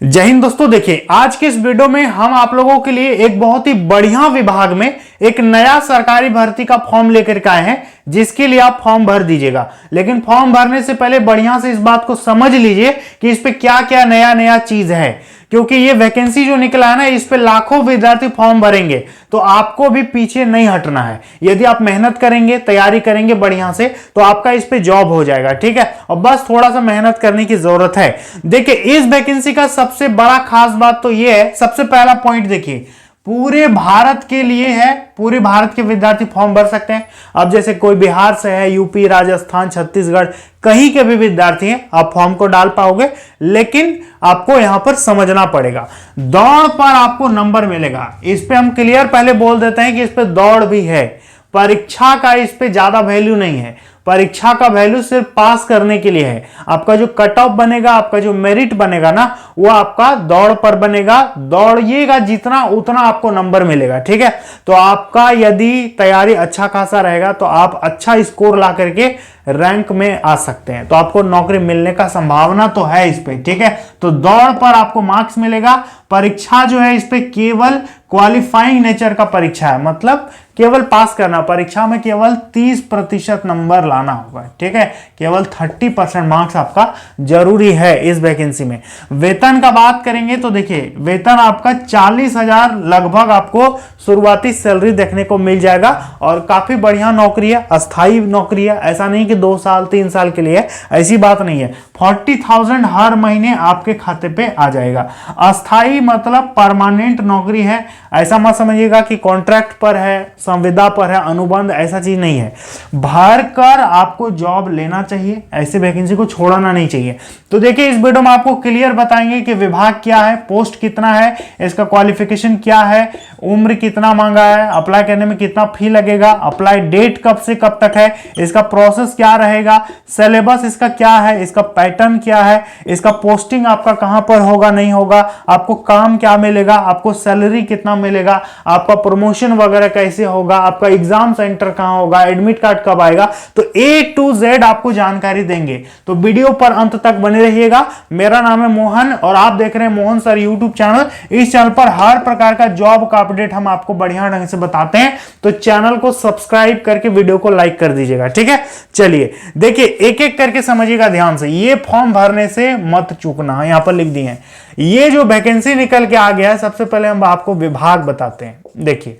जय हिंद दोस्तों। देखिए आज के इस वीडियो में हम आप लोगों के लिए एक बहुत ही बढ़िया विभाग में एक नया सरकारी भर्ती का फॉर्म लेकर के आए हैं, जिसके लिए आप फॉर्म भर दीजिएगा। लेकिन फॉर्म भरने से पहले बढ़िया से इस बात को समझ लीजिए कि इस पे क्या क्या नया नया चीज है, क्योंकि ये वैकेंसी जो निकला है ना, इस पे लाखों विद्यार्थी फॉर्म भरेंगे, तो आपको भी पीछे नहीं हटना है। यदि आप मेहनत करेंगे, तैयारी करेंगे बढ़िया से, तो आपका इस पे जॉब हो जाएगा। ठीक है, और बस थोड़ा सा मेहनत करने की जरूरत है। देखिए इस वैकेंसी का सबसे बड़ा खास बात तो ये है, सबसे पहला पॉइंट देखिए, पूरे भारत के लिए है। पूरे भारत के विद्यार्थी फॉर्म भर सकते हैं। अब जैसे कोई बिहार से है, यूपी, राजस्थान, छत्तीसगढ़, कहीं के भी विद्यार्थी हैं, आप फॉर्म को डाल पाओगे। लेकिन आपको यहां पर समझना पड़ेगा, दौड़ पर आपको नंबर मिलेगा। इस पे हम क्लियर पहले बोल देते हैं कि इस पे दौड़ भी है, परीक्षा का इस पे ज्यादा वैल्यू नहीं है। परीक्षा का वैल्यू सिर्फ पास करने के लिए है। आपका जो कट ऑफ बनेगा, आपका जो मेरिट बनेगा ना, वो आपका दौड़ पर बनेगा। दौड़िएगा जितना उतना आपको नंबर मिलेगा। ठीक है, तो आपका यदि तैयारी अच्छा खासा रहेगा तो आप अच्छा स्कोर ला करके रैंक में आ सकते हैं, तो आपको नौकरी मिलने का संभावना तो है इस पे। ठीक है, तो दौड़ पर आपको मार्क्स मिलेगा। परीक्षा जो है इस पे केवल क्वालिफाइंग नेचर का परीक्षा है, मतलब केवल पास करना। परीक्षा में केवल 30% नंबर लाना होगा। ठीक है, केवल 30% मार्क्स आपका जरूरी है इस वैकेंसी में। वेतन का बात करेंगे तो देखिए, वेतन आपका 40,000 लगभग आपको शुरुआती सैलरी देखने को मिल जाएगा। और काफी बढ़िया नौकरी है, अस्थायी नौकरी है। ऐसा नहीं कि 2 साल 3 साल के लिए, ऐसी बात नहीं है। 40,000 हर महीने आपके खाते पे आ जाएगा। अस्थायी मतलब परमानेंट नौकरी है। ऐसा मत समझिएगा कि कॉन्ट्रैक्ट पर है, संविदा पर है, अनुबंध, ऐसा चीज नहीं है। भर कर आपको जॉब लेना चाहिए, ऐसे वैकेंसी को छोड़ना नहीं चाहिए। तो देखिए इस वीडियो में आपको क्लियर बताएंगे कि विभाग क्या है, पोस्ट कितना है, इसका क्वालिफिकेशन क्या है, उम्र कितना मांगा है, अप्लाई करने में कितना फी लगेगा, अप्लाई डेट कब से कब तक है, इसका प्रोसेस क्या रहेगा, सिलेबस इसका क्या है, इसका पैटर्न क्या है, इसका पोस्टिंग आपका कहां पर होगा नहीं होगा, आपको काम क्या मिलेगा, आपको सैलरी कितना मिलेगा, आपका प्रमोशन वगैरह कैसे होगा, आपका एग्जाम सेंटर कहां होगा, एडमिट कार्ड कब आएगा, तो A to Z आपको जानकारी देंगे। तो वीडियो पर अंत तक बने रहिएगा। मेरा नाम है मोहन और आप देख रहे हैं मोहन सर यूट्यूब चैनल। इस चैनल पर हर प्रकार का जॉब का अपडेट हम आपको बढ़िया ढंग से बताते हैं, तो चैनल को सब्सक्राइब करके वीडियो को लाइक कर दीजिएगा। ठीक है, चलिए देखिए एक एक करके समझिएगा ध्यान से। ये फॉर्म भरने से मत चूकना, यहां पर लिख दिए हैं। ये जो वैकेंसी निकल के आ गया है, सबसे पहले हम आपको विभाग बताते हैं। देखिए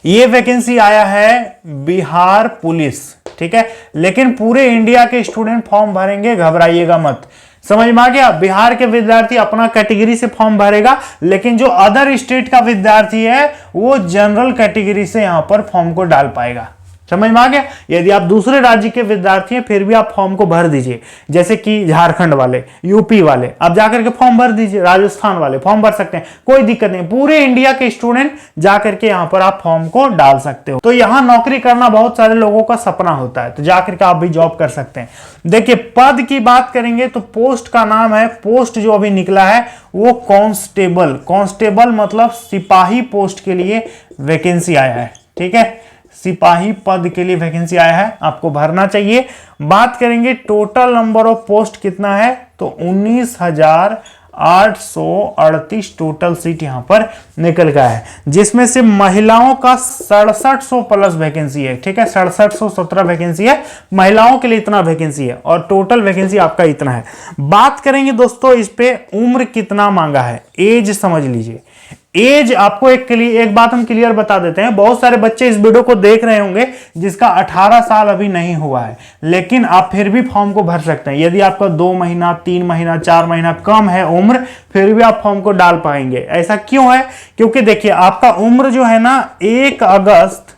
ये वैकेंसी आया है बिहार पुलिस। ठीक है, लेकिन पूरे इंडिया के स्टूडेंट फॉर्म भरेंगे, घबराइएगा मत। समझ में आ गया? बिहार के विद्यार्थी अपना कैटेगरी से फॉर्म भरेगा, लेकिन जो अदर स्टेट का विद्यार्थी है वो जनरल कैटेगरी से यहां पर फॉर्म को डाल पाएगा। समझ में आ गया? यदि आप दूसरे राज्य के विद्यार्थी हैं फिर भी आप फॉर्म को भर दीजिए, जैसे कि झारखंड वाले, यूपी वाले, आप जाकर के फॉर्म भर दीजिए। राजस्थान वाले फॉर्म भर सकते हैं, कोई दिक्कत नहीं। पूरे इंडिया के स्टूडेंट जाकर के यहां पर आप फॉर्म को डाल सकते हो। तो यहां नौकरी करना बहुत सारे लोगों का सपना होता है, तो जाकर के आप भी जॉब कर सकते हैं। देखिए पद की बात करेंगे तो पोस्ट का नाम है, पोस्ट जो अभी निकला है वो कांस्टेबल। कांस्टेबल मतलब सिपाही पोस्ट के लिए वैकेंसी आया है। ठीक है, सिपाही पद के लिए वैकेंसी आया है, आपको भरना चाहिए। बात करेंगे टोटल नंबर ऑफ पोस्ट कितना है, तो 19,838 टोटल सीट यहां पर निकल गया है, जिसमें से महिलाओं का 6700 प्लस वैकेंसी है। ठीक है, 6717 वैकेंसी है, महिलाओं के लिए इतना वैकेंसी है, और टोटल वैकेंसी आपका इतना है। बात करेंगे दोस्तों इस पे उम्र कितना मांगा है, एज समझ लीजिए। एज आपको एक बात हम क्लियर बता देते हैं। बहुत सारे बच्चे इस वीडियो को देख रहे होंगे जिसका 18 साल अभी नहीं हुआ है, लेकिन आप फिर भी फॉर्म को भर सकते हैं। यदि आपका 2 महीना, 3 महीना, 4 महीना कम है उम्र, फिर भी आप फॉर्म को डाल पाएंगे। ऐसा क्यों है? क्योंकि देखिए आपका उम्र जो है ना 1 अगस्त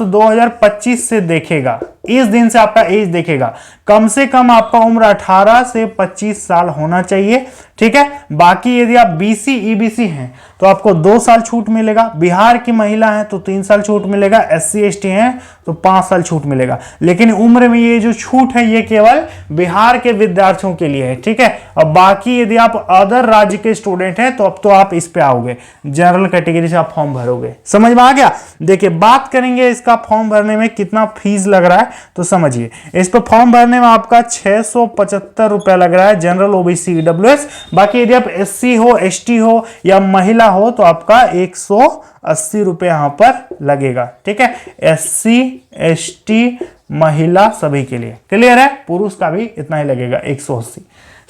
2025 से देखेगा, इस दिन से आपका एज देखेगा। कम से कम आपका उम्र 18 से 25 साल होना चाहिए। ठीक है, बाकी यदि आप बीसी ईबीसी हैं तो आपको 2 साल छूट मिलेगा। बिहार की महिला है तो 3 साल छूट मिलेगा। SC ST हैं तो 5 साल छूट मिलेगा। लेकिन उम्र में ये जो छूट है ये केवल बिहार के विद्यार्थियों के लिए है। ठीक है, और बाकी यदि आप अदर राज्य के स्टूडेंट हैं तो अब तो आप इस पे आओगे, जनरल कैटेगरी से आप फॉर्म भरोगे। समझ में आ गया? देखिए बात करेंगे इसका फॉर्म भरने में कितना फीस लग रहा है। तो समझिए इस पर फॉर्म भरने में आपका 675 रुपया लग रहा है, जनरल, ओबीसी, ईडब्ल्यूएस। बाकी यदि आप एससी हो, एसटी हो या महिला हो तो आपका 180 रुपये यहां पर लगेगा। ठीक है, एससी, एसटी, महिला सभी के लिए क्लियर है। पुरुष का भी इतना ही लगेगा 180।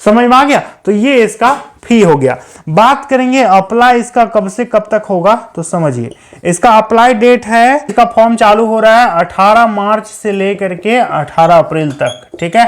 समझ में आ गया। तो ये इसका फी हो गया। बात करेंगे अप्लाई इसका कब से कब तक होगा, तो समझिए इसका अप्लाई डेट है, इसका फॉर्म चालू हो रहा है 18 मार्च से लेकर के 18 अप्रैल तक। ठीक है,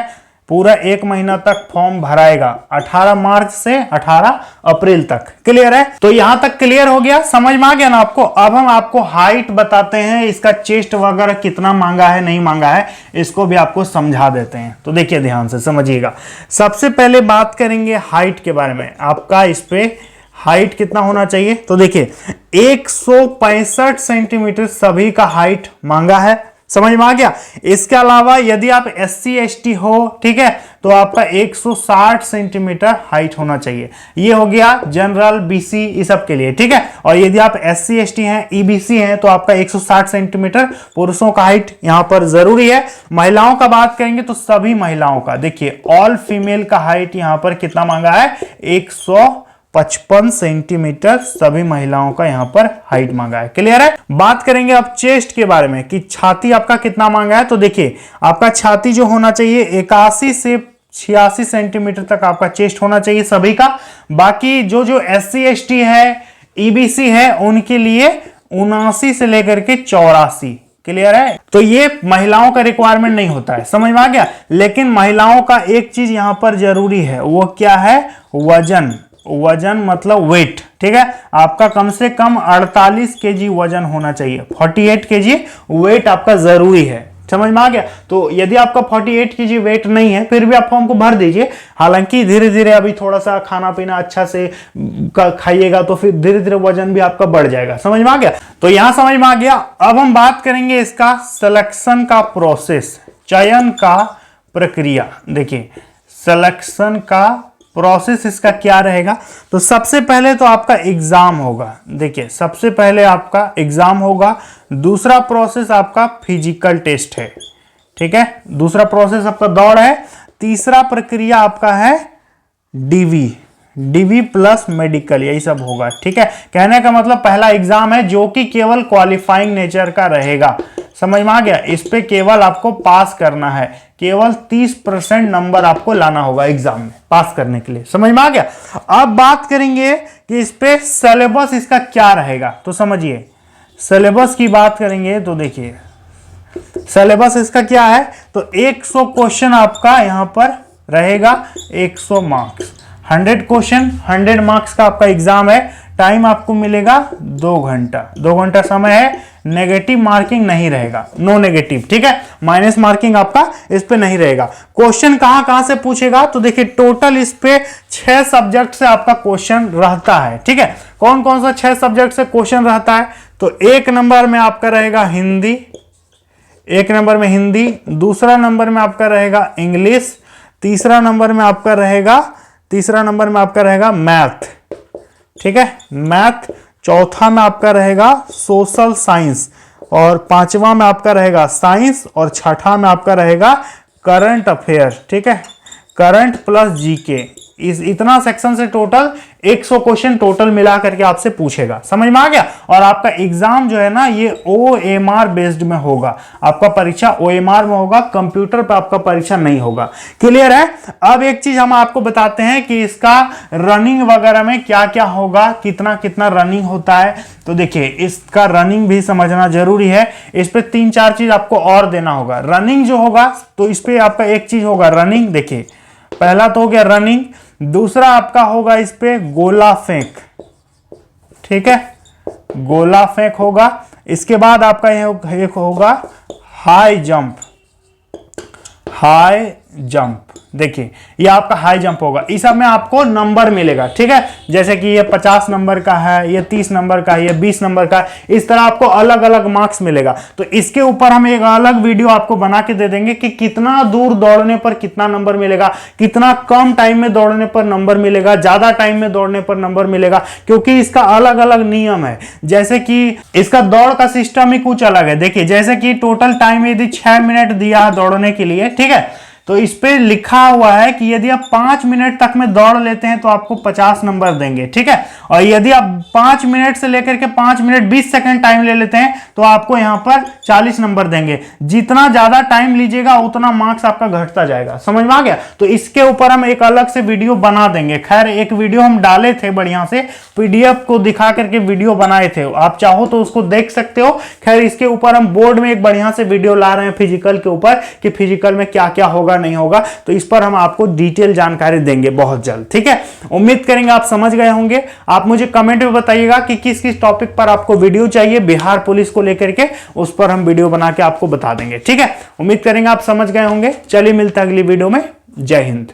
पूरा 1 महीना तक फॉर्म भराएगा, 18 मार्च से 18 अप्रैल तक। क्लियर है। तो यहां तक क्लियर हो गया, समझ में आ गया ना आपको। अब हम आपको हाइट बताते हैं, इसका चेस्ट वगैरह कितना मांगा है नहीं मांगा है इसको भी आपको समझा देते हैं। तो देखिए ध्यान से समझिएगा। सबसे पहले बात करेंगे हाइट के बारे में। आपका इस पे हाइट कितना होना चाहिए, तो देखिए 165 सेंटीमीटर सभी का हाइट मांगा है। समझ में आ गया। इसके अलावा यदि आप एससी एसटी हो, ठीक है, तो आपका 160 सेंटीमीटर हाइट होना चाहिए। ये हो गया जनरल, बीसी, इस सब के लिए। ठीक है, और यदि आप एससी एसटी हैं, ईबीसी हैं, तो आपका 160 सेंटीमीटर पुरुषों का हाइट यहां पर जरूरी है। महिलाओं का बात करेंगे तो सभी महिलाओं का देखिए ऑल फीमेल का हाइट यहां पर कितना मांगा है, 155 सेंटीमीटर सभी महिलाओं का यहां पर हाइट मांगा है। क्लियर है। बात करेंगे अब चेस्ट के बारे में कि छाती आपका कितना मांगा है। तो देखिए आपका छाती जो होना चाहिए 81 से 86 सेंटीमीटर तक आपका चेस्ट होना चाहिए सभी का। बाकी जो एससी एसटी है, ईबीसी है, उनके लिए 79 से लेकर के 84। क्लियर है। तो ये महिलाओं का रिक्वायरमेंट नहीं होता है, समझ में आ गया। लेकिन महिलाओं का एक चीज यहां पर जरूरी है, वो क्या है, वजन। वजन मतलब वेट। ठीक है, आपका कम से कम 48 केजी वजन होना चाहिए, 48 केजी वेट आपका जरूरी है। समझ में आ गया। तो यदि आपका 48 केजी वेट नहीं है फिर भी आप फॉर्म को भर दीजिए। हालांकि धीरे धीरे अभी थोड़ा सा खाना पीना अच्छा से खाइएगा तो फिर धीरे धीरे वजन भी आपका बढ़ जाएगा। समझ में आ गया। तो यहां समझ में आ गया। अब हम बात करेंगे इसका सिलेक्शन का प्रोसेस, चयन का प्रक्रिया। देखिए सिलेक्शन का प्रोसेस इसका क्या रहेगा। तो सबसे पहले तो आपका एग्जाम होगा। देखिए सबसे पहले आपका एग्जाम होगा। दूसरा प्रोसेस आपका फिजिकल टेस्ट है। ठीक है, दूसरा प्रोसेस आपका दौड़ है। तीसरा प्रक्रिया आपका है डीवी प्लस मेडिकल, यही सब होगा। ठीक है, कहने का मतलब पहला एग्जाम है जो कि केवल क्वालिफाइंग नेचर का रहेगा। समझ में आ गया। इस पे केवल आपको पास करना है, केवल 30% नंबर आपको लाना होगा एग्जाम में पास करने के लिए। समझ में आ गया। अब बात करेंगे कि इस पे सिलेबस इसका क्या रहेगा। तो समझिए सिलेबस की बात करेंगे तो देखिए सिलेबस इसका क्या है। तो 100 क्वेश्चन आपका यहां पर रहेगा, 100 मार्क्स, 100 क्वेश्चन 100 मार्क्स का आपका एग्जाम है। टाइम आपको मिलेगा 2 घंटा, 2 घंटा समय है। नेगेटिव मार्किंग नहीं रहेगा, नो नेगेटिव। ठीक है, माइनस मार्किंग आपका इस पे नहीं रहेगा। क्वेश्चन कहां से पूछेगा, तो देखिए टोटल इस पे 6 सब्जेक्ट से आपका क्वेश्चन रहता है। ठीक है, कौन कौन सा 6 सब्जेक्ट से क्वेश्चन रहता है। तो 1 नंबर में आपका रहेगा हिंदी, 1 नंबर में हिंदी। दूसरा नंबर में आपका रहेगा इंग्लिश। तीसरा नंबर में आपका रहेगा मैथ। ठीक है, मैथ। चौथा में आपका रहेगा सोशल साइंस, और 5वां में आपका रहेगा साइंस, और 6ठा में आपका रहेगा करंट अफेयर। ठीक है, करंट प्लस जीके। इतना सेक्शन से टोटल 100 क्वेश्चन टोटल मिला करके आपसे पूछेगा। समझ में आ गया। और आपका एग्जाम जो है ना ये OMR बेस्ड में होगा। आपका परीक्षा OMR में होगा, कंप्यूटर पर आपका परीक्षा नहीं होगा। क्लियर है। अब एक चीज हम आपको बताते हैं कि इसका रनिंग वगैरह में क्या क्या होगा, कितना कितना रनिंग होता है। तो देखिए इसका रनिंग भी समझना जरूरी है। इस पे 3-4 चीज आपको और देना होगा। रनिंग जो होगा तो इस पे आपका एक चीज होगा रनिंग। देखिए पहला तो हो गया रनिंग, दूसरा आपका होगा इस पे गोला फेंक। ठीक है, गोला फेंक होगा। इसके बाद आपका एक होगा हाई जंप, हाई जंप। देखिए ये आपका हाई जंप होगा, इस सब में आपको नंबर मिलेगा, ठीक है। जैसे कि ये 50 नंबर का है, ये 30 नंबर का है, ये 20 नंबर का है, इस तरह आपको अलग अलग मार्क्स मिलेगा। तो इसके ऊपर हम एक अलग वीडियो आपको बना के दे देंगे कि कितना दूर दौड़ने पर कितना नंबर मिलेगा, कितना कम टाइम में दौड़ने पर नंबर मिलेगा, ज्यादा टाइम में दौड़ने पर नंबर मिलेगा, क्योंकि इसका अलग अलग नियम है। जैसे कि इसका दौड़ का सिस्टम ही कुछ अलग है। देखिए जैसे कि टोटल टाइम यदि 6 मिनट दिया है दौड़ने के लिए, ठीक है, तो इस पे लिखा हुआ है कि यदि आप 5 मिनट तक में दौड़ लेते हैं तो आपको 50 नंबर देंगे, ठीक है। और यदि आप 5 मिनट से लेकर के 5 मिनट 20 सेकंड टाइम ले लेते हैं तो आपको यहां पर 40 नंबर देंगे। जितना ज्यादा टाइम लीजिएगा उतना मार्क्स आपका घटता जाएगा, समझ में आ गया। तो इसके ऊपर हम एक अलग से वीडियो बना देंगे। खैर एक वीडियो हम डाले थे बढ़िया से, पीडीएफ को दिखा करके वीडियो बनाए थे, आप चाहो तो उसको देख सकते हो। खैर इसके ऊपर हम बोर्ड में एक बढ़िया से वीडियो ला रहे हैं फिजिकल के ऊपर कि फिजिकल में क्या क्या होगा नहीं होगा, तो इस पर हम आपको डिटेल जानकारी देंगे बहुत जल्द, ठीक है। उम्मीद करेंगे आप समझ गए होंगे। आप मुझे कमेंट में बताइएगा कि किस किस टॉपिक पर आपको वीडियो चाहिए बिहार पुलिस को लेकर के, उस पर हम वीडियो बना के आपको बता देंगे, ठीक है। उम्मीद करेंगे आप समझ गए होंगे। चलिए मिलते हैं अगली वीडियो में। जय हिंद।